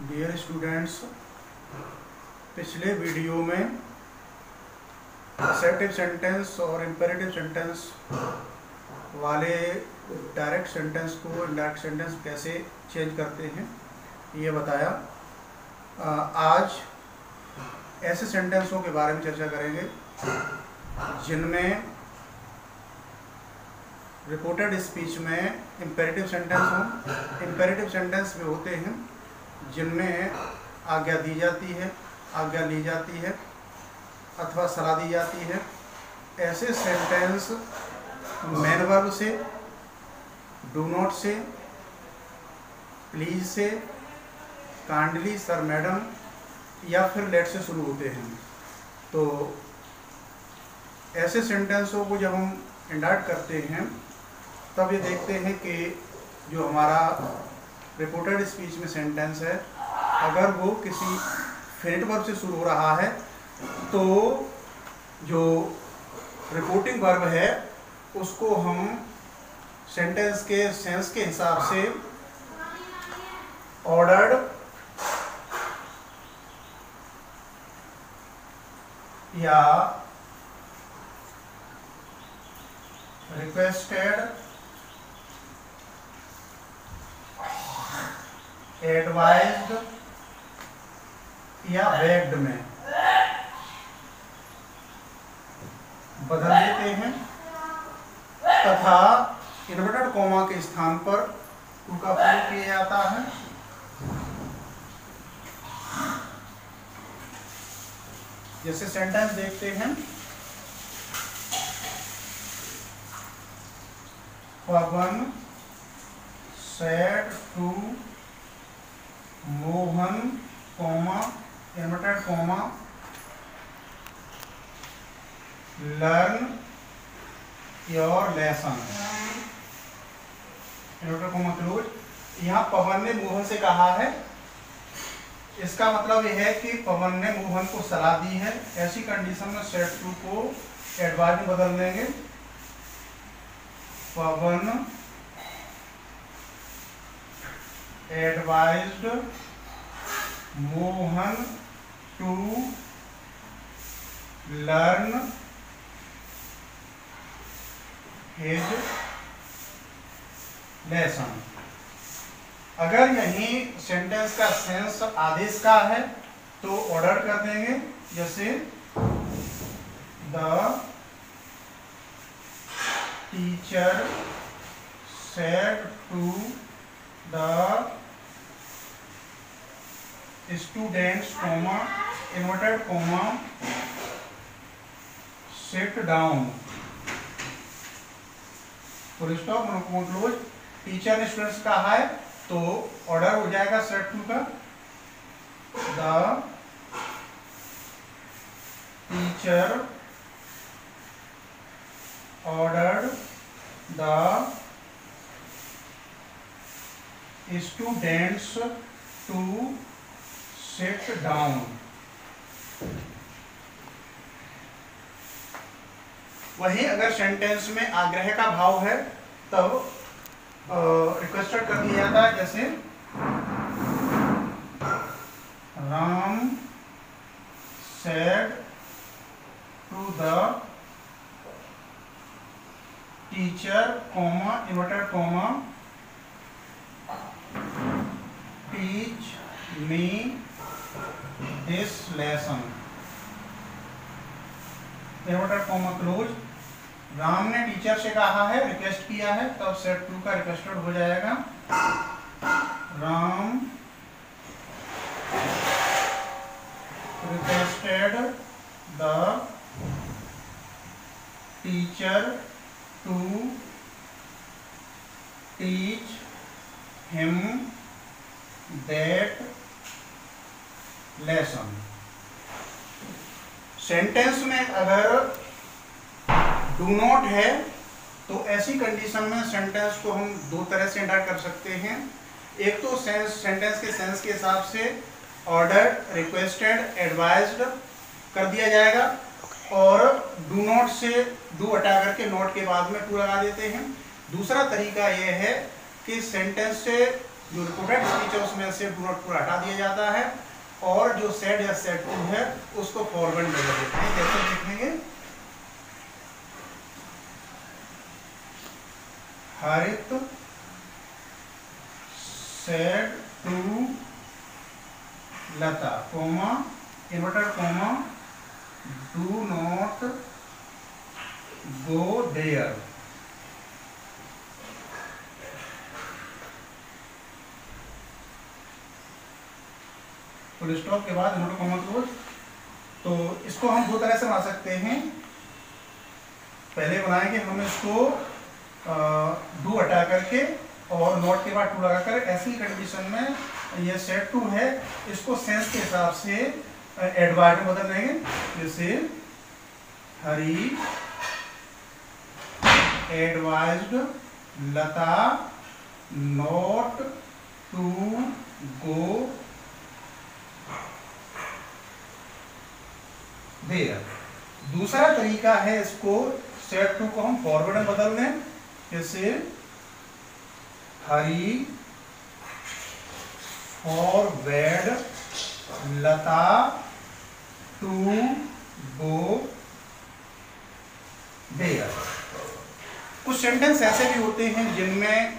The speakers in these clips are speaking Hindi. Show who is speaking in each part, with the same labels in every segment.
Speaker 1: डियर स्टूडेंट्स, पिछले वीडियो में असर्टिव सेंटेंस और इम्पेरेटिव सेंटेंस वाले डायरेक्ट सेंटेंस को इनडायरेक्ट सेंटेंस कैसे चेंज करते हैं ये बताया। आज ऐसे सेंटेंसों के बारे में चर्चा करेंगे जिनमें रिपोर्टेड स्पीच में इम्पेरेटिव सेंटेंस हों। इम्पेरेटिव सेंटेंस में होते हैं जिनमें आज्ञा दी जाती है, आज्ञा ली जाती है अथवा सलाह दी जाती है। ऐसे सेंटेंस मेन वर्ब से, डू नॉट से, प्लीज से, काइंडली सर मैडम या फिर लेट से शुरू होते हैं। तो ऐसे सेंटेंसों को जब हम इंडायरेक्ट करते हैं तब ये देखते हैं कि जो हमारा रिपोर्टेड स्पीच में सेंटेंस है, अगर वो किसी फिनिट वर्ब से शुरू हो रहा है तो जो रिपोर्टिंग वर्ब है उसको हम सेंटेंस के सेंस के हिसाब से ऑर्डर्ड या रिक्वेस्टेड, एडवाइज्ड या बेग्ड में बदल देते हैं तथा इन्वर्टेड कॉमा के स्थान पर टू का प्रयोग किया जाता है। जैसे सेंटेंस देखते हैं, Pawan said to Mohan comma inverted comma learn your lesson, inverted comma close. यहाँ पवन ने मोहन से कहा है, इसका मतलब यह है कि पवन ने मोहन को सलाह दी है। ऐसी कंडीशन में सेड टू को एडवाइज में बदल देंगे। Pawan advised Mohan to learn his lesson. अगर यही सेंटेंस का सेंस आदेश का है तो ऑर्डर कर देंगे, जैसे the teacher said to the students comma inverted comma sit down, full stop, close. Teacher ने स्टूडेंट्स कहा है तो ऑर्डर हो जाएगा सेट टू का, the teacher ordered the students to sit down। वहीं अगर सेंटेंस में आग्रह का भाव है तब रिक्वेस्टेड कर दिया जाता है, जैसे Ram said to the teacher comma inverted comma teach me this lesson, inverted comma close. Ram ने टीचर से कहा है, रिक्वेस्ट किया है, तब सेट टू का रिक्वेस्टेड हो जाएगा। Ram requested the teacher to teach him that lesson। Sentence में अगर डू नॉट है तो ऐसी कंडीशन में सेंटेंस को हम दो तरह से इंडायरेक्ट कर सकते हैं। एक तो सेंटेंस के सेंस के हिसाब से ऑर्डर, रिक्वेस्टेड, एडवाइज्ड कर दिया जाएगा और डू नॉट से डू हटा करके नॉट के बाद में टू लगा देते हैं। दूसरा तरीका यह है कि सेंटेंस से जो रिपोर्टेड स्पीच है उसमें से डू नॉट पूरा हटा दिया जाता है और जो सेड या सेड टू है उसको फॉरवर्ड में बदल देते हैं। जैसे देखेंगे Harit said to Lata comma inverted comma do not go there. Full stop के बाद इन्वर्टेड कोमा क्लोज। तो इसको हम दो तरह से बना सकते हैं। पहले बनाएंगे हम इसको डू हटा करके और नॉट के बाद टू लगाकर। ऐसी कंडीशन में ये सेट टू है, इसको सेंस के हिसाब से एडवाइज में बदल देंगे। जैसे Hari advised Lata not to go there. दूसरा तरीका है इसको सेट टू को हम फॉरवर्ड में बदल दें। जैसे Hari forward Lata to go there. कुछ सेंटेंस ऐसे भी होते हैं जिनमें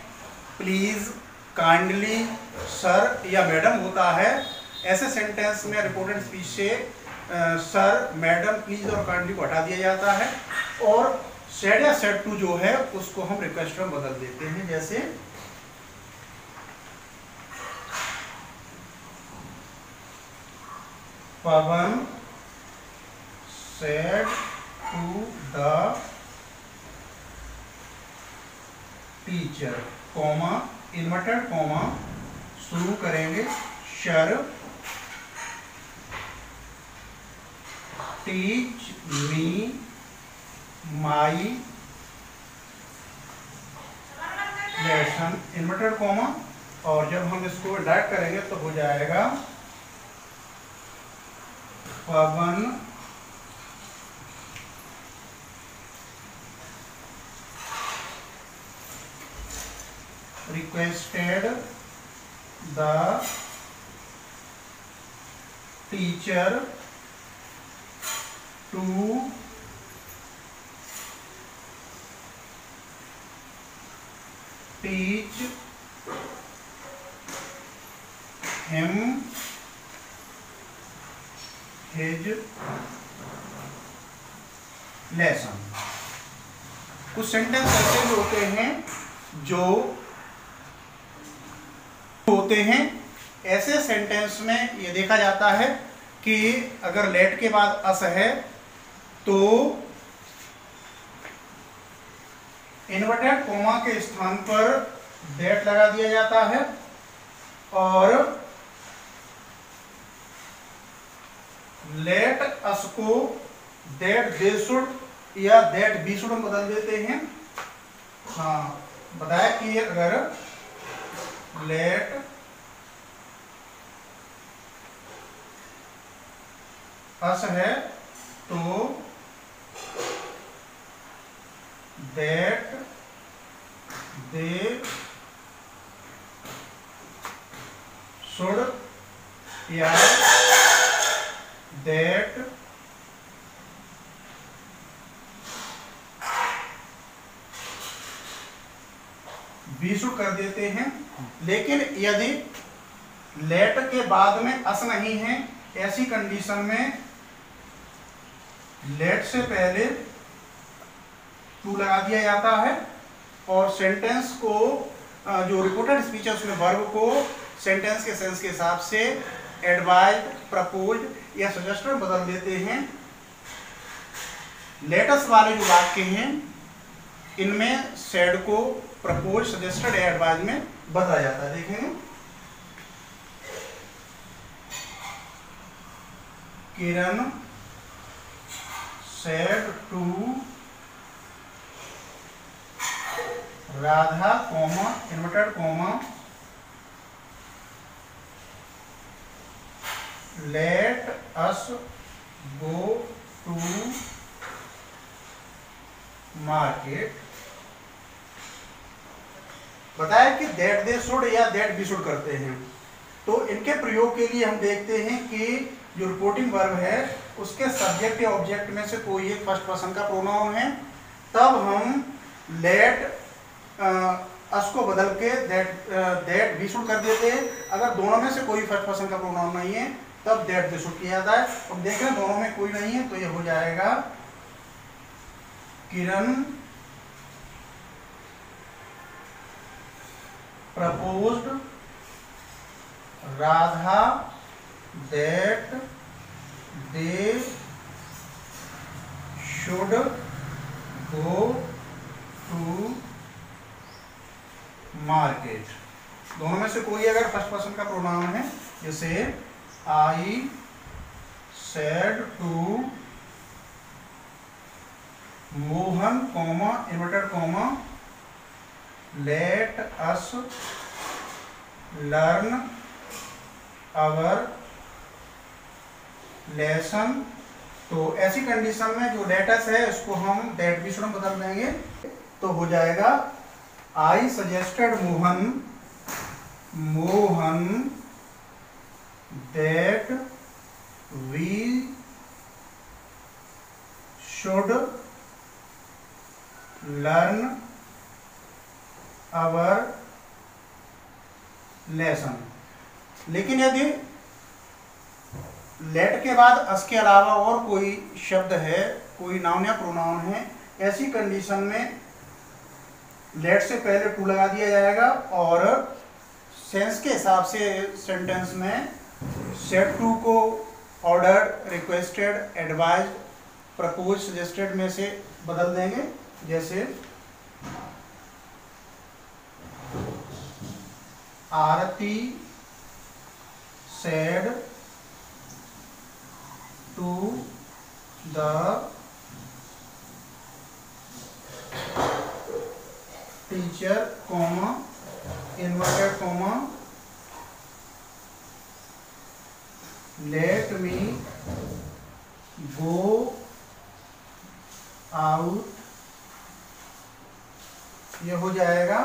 Speaker 1: प्लीज, काइंडली, सर या मैडम होता है। ऐसे सेंटेंस में रिपोर्टेड स्पीच से सर, मैडम, प्लीज और काइंडली को हटा दिया जाता है और सेड या सेड टू जो है उसको हम रिक्वेस्ट में बदल देते हैं। जैसे Pawan said to the teacher comma inverted comma शुरू करेंगे sir teach me my lesson inverted comma. और जब हम इसको डायरेक्ट करेंगे तो हो जाएगा Pawan requested the teacher to teach him his lesson। कुछ सेंटेंस ऐसे भी होते हैं जो होते हैं। ऐसे सेंटेंस में ये देखा जाता है कि अगर लेट के बाद अस है तो इन्वर्टेड कोमा के स्थान पर दैट लगा दिया जाता है और लेट अस को दैट दे शुड या दैट बी शुड में बदल देते हैं। हाँ, बताया कि अगर लेट अस है तो दैट दे शुड या दैट बी शुड कर देते हैं। लेकिन यदि लेट के बाद में अस नहीं है, ऐसी कंडीशन में लेट से पहले टू लगा दिया जाता है और सेंटेंस को जो रिपोर्टेड स्पीच है उसमें वर्ब को सेंटेंस के सेंस के हिसाब से एडवाइज, प्रपोज या सजेस्टेड बदल देते हैं। लेटस वाले जो वाक्य हैं इनमें सेड को प्रपोज, सजेस्टेड या एडवाइज में बदला जाता है। देखेंगे Kiran said to Radha comma inverted comma let us go to market बताया कि दैट दे शुड या दैट बी शुड करते हैं। तो इनके प्रयोग के लिए हम देखते हैं कि जो रिपोर्टिंग वर्ब है उसके सब्जेक्ट या ऑब्जेक्ट में से कोई एक फर्स्ट पर्सन का प्रोनाउन है, तब हम लेट अस को बदल के दैट बी शुड कर देते हैं। अगर दोनों में से कोई फर्स्ट पर्सन का प्रोनाउन नहीं है तब दैट दे शुड किया जाता है। अब देख रहे हैं दोनों में कोई नहीं है तो ये हो जाएगा Kiran proposed Radha that they should go to market. दोनों में से कोई अगर फर्स्ट पर्सन का प्रोनाउन है, जैसे I said to Mohan comma inverted comma let us learn our lesson. तो ऐसी कंडीशन में जो लेट अस है उसको हम दैट बी शुड में बदल देंगे, तो हो जाएगा I suggested Mohan that we should learn our lesson. लेकिन यदि लेट के बाद अस के अलावा और कोई शब्द है, कोई नाउन या प्रोनाउन है, ऐसी कंडीशन में लेट से पहले टू लगा दिया जाएगा और सेंस के हिसाब से सेंटेंस में सेड टू को order, requested, advised, propose, suggested में से बदल देंगे। जैसे Aarti said to the teacher comma inverted comma let me go out. ये हो जाएगा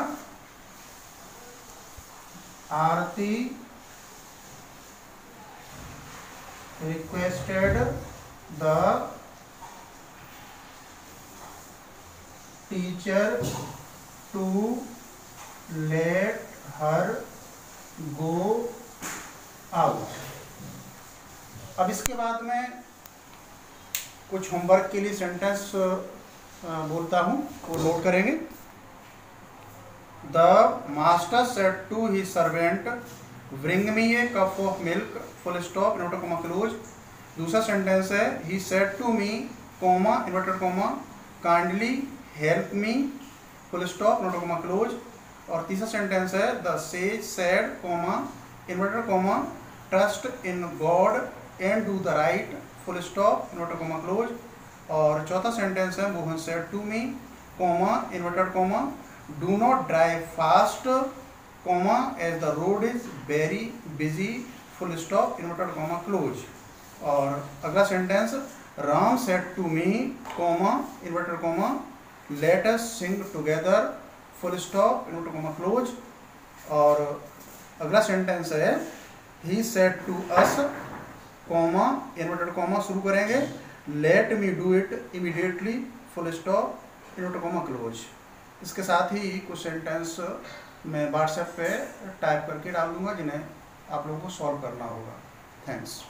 Speaker 1: Aarti requested the teacher to let her go out. अब इसके बाद में कुछ होमवर्क के लिए सेंटेंस बोलता हूँ, वो नोट करेंगे। The master said to his servant bring me a cup of milk full stop inverted comma close. दूसरा सेंटेंस है he said to me comma inverted comma kindly help me full stop inverted comma close. और तीसरा सेंटेंस है the sage said comma inverted comma trust in God and do the right full stop inverted comma close. और चौथा सेंटेंस है Mohan said to me comma inverted comma do not drive fast comma as the road is very busy full stop inverted comma close. और अगला sentence Ram said to me comma inverted comma let us sing together full stop inverted comma close. और अगला सेंटेंस है he said to us comma inverted comma शुरू करेंगे let me do it immediately full stop inverted comma close. इसके साथ ही कुछ सेंटेंस मैं व्हाट्सएप पे टाइप करके डाल दूंगा जिन्हें आप लोगों को सॉल्व करना होगा। थैंक्स।